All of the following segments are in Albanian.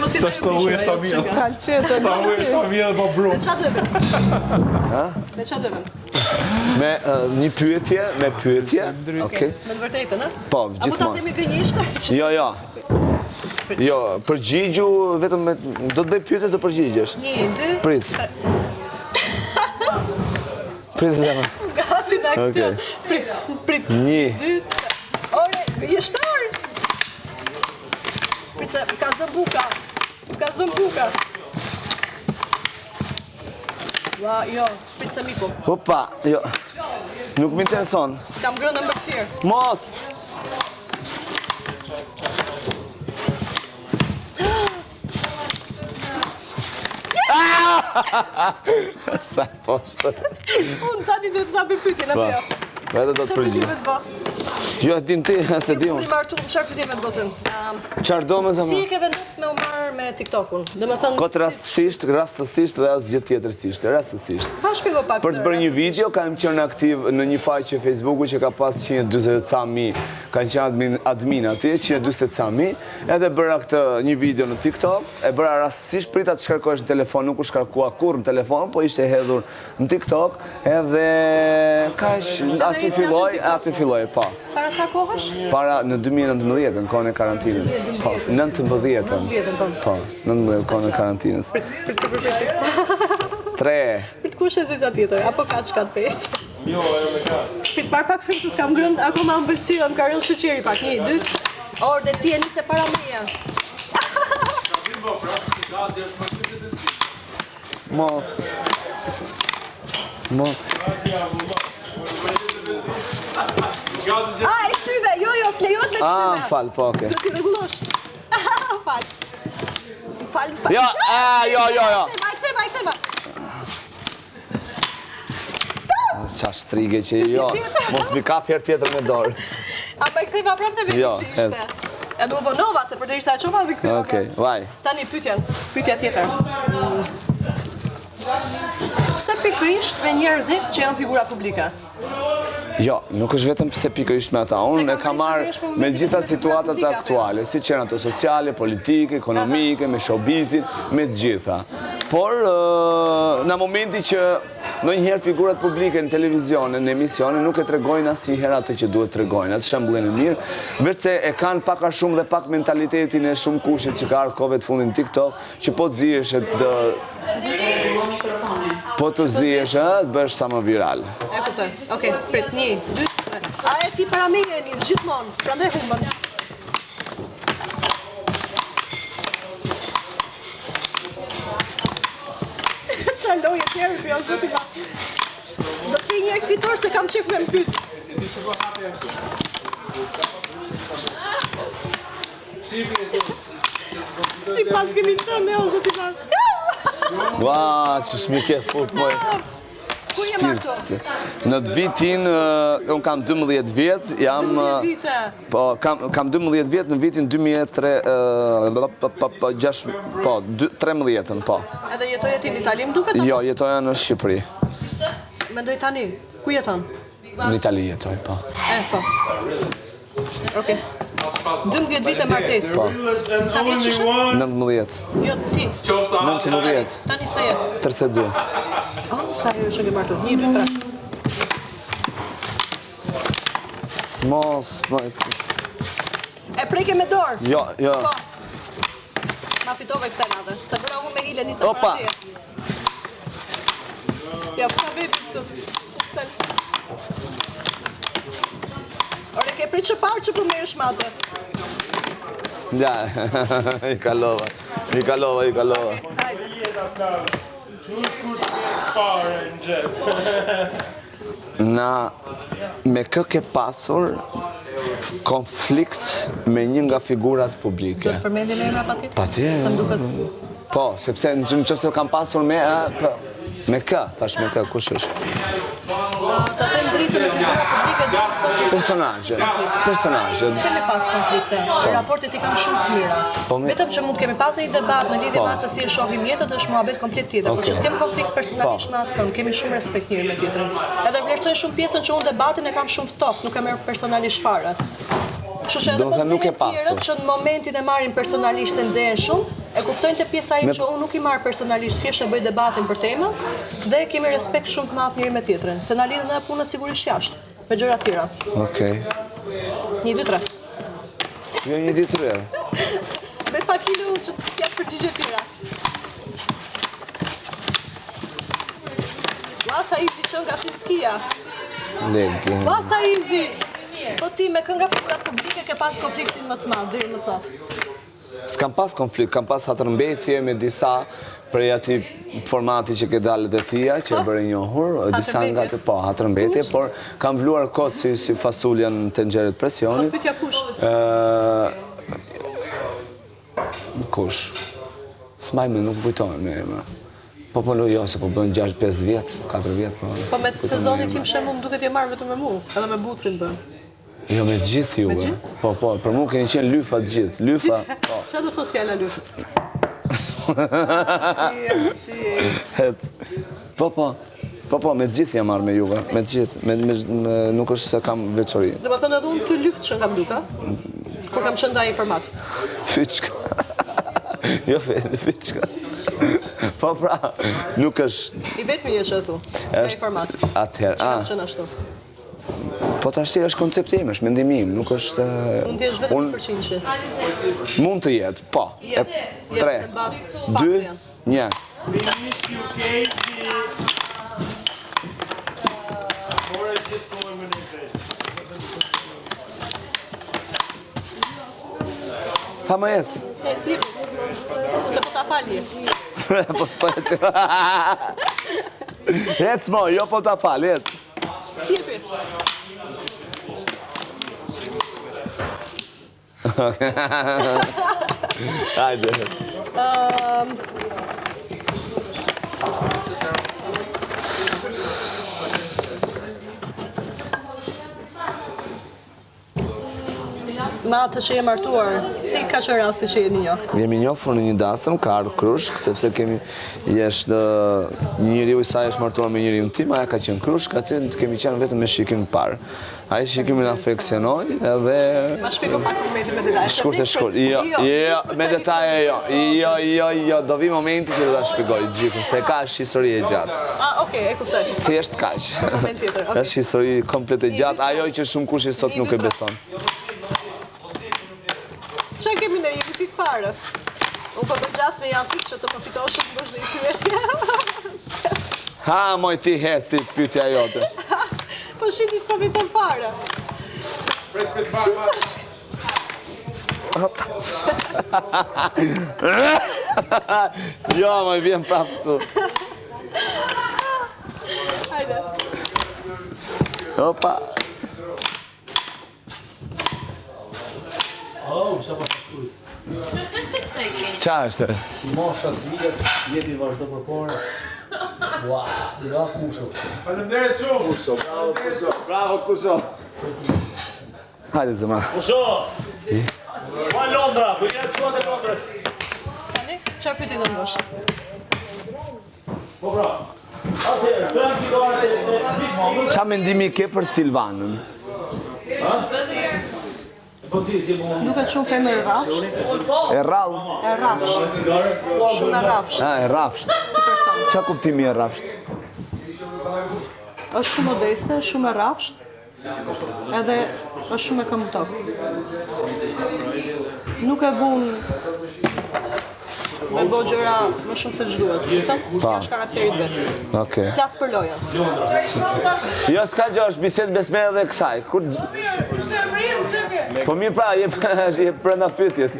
Të shtohu e shtamil. Shtohu e shtamil dhe po brum. Me qa dëve? Me qa dëve? Me një pyetje, me pyetje. Okej. Me të vërtetën, a? Po, A po ta gjithmonë. themi gënjeshtë? Jo. Jo, përgjigju vetëm me do të bëj pyetje të përgjigjesh. 1, 2. Prit. Prit zemër. Gati në aksion. Prit. 1. 2. Ore, jeshtar! Prit se ka zën buka. Ka zën buka. Ua, jo, prit se miku. Opa, jo. Nuk më intereson. S'kam grënë në mbërcirë. Mos! Sa poshtë. Unë tani duhet të tapim pyetjen apo jo? Edhe do të përgjigj. Jo, e din ti, se di unë. Unë martu, çfarë pyetje me të botën? Çfarë do më Si zëmë? e ke vendosur me u marr me TikTokun? Domethënë Kot rastësisht dhe asgjë tjetërsisht, rastësisht. pa shpjego pak. Për të bërë një video, kam qenë aktiv në një faqe Facebooku që ka pas 140.000, kanë qenë admin aty, 140.000, edhe bëra këtë një video në TikTok, e bëra rastësisht, prita të shkarkohesh në telefon, nuk u shkarkua kur në telefon, po ishte hedhur në TikTok, edhe aty filloj, po. Para sa kohësh? Para në 2019, në kohën e karantinës. Po, 19-ën. Po, 19 kohën e karantinës. 3. Prit kush e zeza tjetër, apo ka çka të pesë? Jo, ajo me ka. Prit parë frym se s'kam ngrënë, akoma më mbëlsira, më ka rënë sheqeri pak, 1, 2. Orë dhe ti e nise para meja. Mos. A, e shtyve, jo, s'lejohet me shtyve. Fal, po, oke. Do t'i rregullosh. Fal. Fal. Jo. Ma i kthema. Qa shtrige që jo, mos mi kap herë tjetër me dorë. A ma i ktheva prapë të vetë Jo, që ishte. E du vonova, se për të ishte e qova dhe ktheva. Okej, vaj. Tani pyetja tjetër. Pse pikërisht me njerëzit që janë figura publike? Jo, nuk është vetëm pse pikërisht me ata. Unë e kam marrë me gjitha situatat aktuale, si që janë ato sociale, politike, ekonomike, me showbizin, me të gjitha. Por, në momenti që ndonjëherë figurat publike në televizione, në emisione, nuk e tregojnë asnjëherë atë që duhet tregojnë, atë shembullin e mirë, veç se e kanë pak a shumë dhe pak mentalitetin e shumë kushit që ka ardhur kohëve të fundit në TikTok, që po të zihesh po të zihesh, të bësh sa më viral. E kuptoj. Okej, prit, 1, 2, 3. A e ti para meje nis gjithmonë, prandaj humbën. Qa loje tjerë, për jo zëti ma. Do t'je një fitor se kam qef me më pyt. Si pas kemi qënë, o zëti ma. Ua, që shmi ke fut, moj. Ku je marto? Në vitin, unë kam 12 vjetë, jam... 12 vite. Po, kam 12 vjetë në vitin 2013, po. Edhe jetoje ti në Itali, më duket? Jo, jetoja në Shqipëri. Mendoj tani, ku jeton? Në Itali jetoj, po. Po. Okej. 12 vite martes. Po. Sa vjeç ishe? 19. Jo, ti. 19. Tani sa je? 32. Sa je është ke martu? 1, 2, 3. Mos, E preke me dorë? Jo. Po. Ma fitove kësaj natë, se bëra unë me hile nisa Opa. para teje. Ja, përka bebi së të. Ore, ke pritë që parë që për merë shmate. Ja, i kalova. Hajde. Na, me kë ke pasur konflikt me një nga figurat publike. Do të përmendin emra pa tjetër? Patjetër. Se më duket... Po, sepse në qëfëse kam pasur me kë, thash me kë, kush është? Të them dritën e figura publike do të sot... Personazhe. Kemi pas konflikte, raportet i kanë shumë të mira. Vetëm që mund kemi pas një debat në lidhje me atë se si e shohim jetën, është muhabet komplet tjetër. Por që të kemi konflikt personalisht me askënd, kemi shumë respekt njëri me tjetrin. Edhe vlerësoj shumë pjesën që unë debatin e kam shumë stoft, nuk e merr personalisht fare. Kështu që edhe po të tjerët që në momentin e marrin personalisht se nxehen shumë, E kuptojnë të pjesa im që unë nuk I marr personalisht, thjesht e bëj debatin për temë dhe kemi respekt shumë të madh njëri me tjetrin, se na lidhen edhe punët sigurisht jashtë, me gjëra tjera. Okej. 1, 2, 3. Jo 1, 2, 3. Me pak kilo unë që t'jak përgjigje tjera. Lasa Izi që nga si skia. Legi. Lasa Izi! Po ti me kënga figurat publike ke pas konfliktin më të madh deri më sot. S'kam pas konflikt, kam pas hatërmbetje me disa prej ati formati që ke dalë dhe tia, që e bërë njohur, disa nga të po, hatërmbetje, por kam vluar kot si fasulja në tenxheret presionit. Po pyetja kush? Kush? S'majme, nuk kujtojnë me emra. Po jo, se po bënë 6-5 vjetë, 4 vjetë. Po me sezonin tim shemë më duket je marrë vetëm me mu, edhe me bucin bën. Jo, me gjithë juve. Po, për mu keni qenë lyfa gjithë. Lyfa, po. Qa do thot fjalla lyfa? Po, me gjithë jam marrë me juve. Me gjithë. Nuk është se kam veçori. Dhe më thënë edhe unë të lyftë që nga mduka, kur kam qënda i format. Fyçka. Jo, fyçka. Po pra, nuk është... I vetëmi je që e thu, nga i format. Atëherë, Që kam qënë ashtu. Po të ashti është konceptim, është mendimim, nuk është... Unë t'jesh vetëm përqinqi. Mund të jetë, po. 3, 2, 1. Ha më jetë. Se po ta falje. Po s'po e që... Jetë s'mo, jo po ta falë, jetë. Tjepi. Hajde. Ma atë që je martuar, si ka që rasti që je një njohtë? Jemi njofur në një dasëm, ka ardhur Krushk, sepse kemi një njeriu I saj është martuar me njeriu tim, aja ka qenë Krushk, aty kemi qenë vetëm me shikim të parë. Ai shikimi na afeksionoi edhe... Ma shpjego pak momentin me detaje. Shkurt. Jo, me detaje jo. Jo, do vi momenti që do ta shpjegoj gjithë, se ka histori e gjatë. Okej, e kuptoj. Thjesht kaq. Moment tjetër. Është histori komplet e gjatë, ajo që shumë kush sot nuk e beson. Qa kemi në jemi fik fare? Unë po të gjas me janë fik që të përfitoshë të bësh dhe I pyetje. Ha, moj ti hes ti pyetja jote. Po shiti s'po fiton fare. Shistash. Jo, moj vjen prapë këtu. Hajde. Opa. Qa është? Mosha të vjet, jeti vazhdo për porë. Ua, nga Kusho. Faleminderit shumë. Bravo Kusho. Hajde zëma. Kusho. Ua Londra, po jetë çuat e Londrës. Tani, qa pyti do mbosh? Po bra. Atëherë, bëjmë figurën e Big Mom. Qa mendimi ke për Silvanën? Duket shumë femër rrafsht. E rrallë? E rrafsht. Shumë e rrafsht. E rrafsht. Si person. Qa kuptimi e rrafsht? Është shumë modeste, shumë e rrafsht. Edhe është shumë e këmbëtok. Nuk e vun me bo gjëra më shumë se ç'duhet. Kjo është karakterit vetë. Okej. Flas për lojën. Jo, s'ka gjë, është bisedë besme edhe kësaj. Po mirë pra, je brenda pyetjes.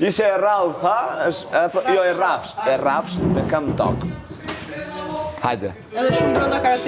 Ishe e rrallë, ha? Jo, e rrafsht me kam tokë. Hajde. Edhe shumë brenda karakterit.